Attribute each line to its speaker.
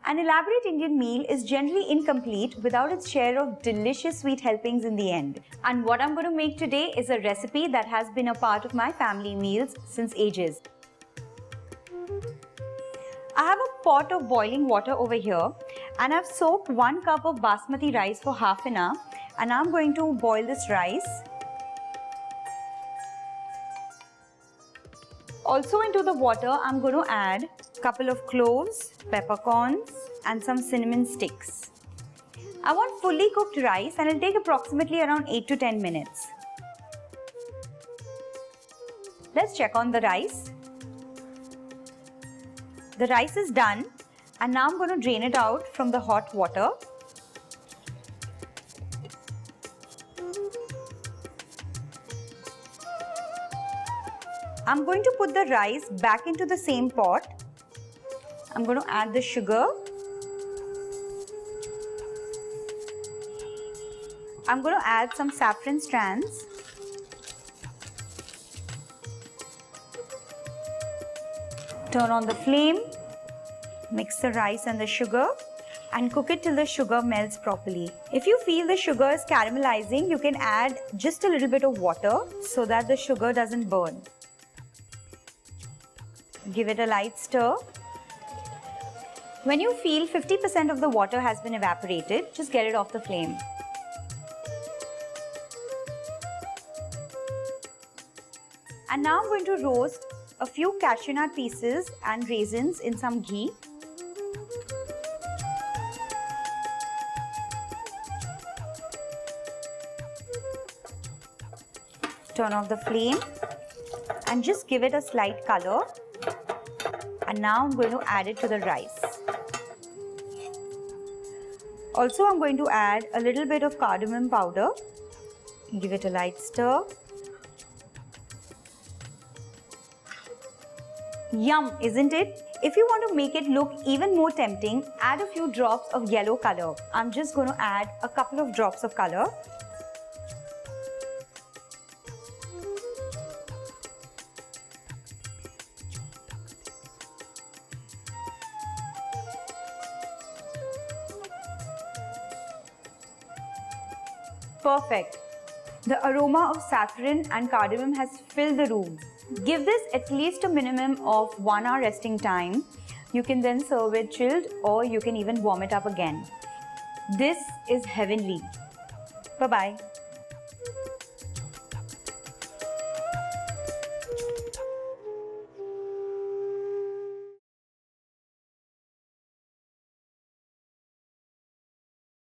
Speaker 1: An elaborate Indian meal is generally incomplete without its share of delicious sweet helpings in the end. And what I'm going to make today is a recipe that has been a part of my family meals since ages. I have a pot of boiling water over here and I've soaked 1 cup of basmati rice for half an hour, and I'm going to boil this rice. Also into the water, I'm going to add a couple of cloves, peppercorns and some cinnamon sticks. I want fully cooked rice and it'll take approximately around 8 to 10 minutes. Let's check on the rice. The rice is done and now I'm going to drain it out from the hot water. I'm going to put the rice back into the same pot. I'm going to add the sugar. I'm going to add some saffron strands. Turn on the flame. Mix the rice and the sugar and cook it till the sugar melts properly. If you feel the sugar is caramelizing, you can add just a little bit of water so that the sugar doesn't burn. Give it a light stir. When you feel 50% of the water has been evaporated, just get it off the flame. And now I'm going to roast a few cashew nut pieces and raisins in some ghee. Turn off the flame and just give it a slight color. And now I'm going to add it to the rice. Also, I'm going to add a little bit of cardamom powder. Give it a light stir. Yum, isn't it? If you want to make it look even more tempting, add a few drops of yellow color. I'm just going to add a couple of drops of color. Perfect. The aroma of saffron and cardamom has filled the room. Give this at least a minimum of 1 hour resting time. You can then serve it chilled or you can even warm it up again. This is heavenly. Bye-bye.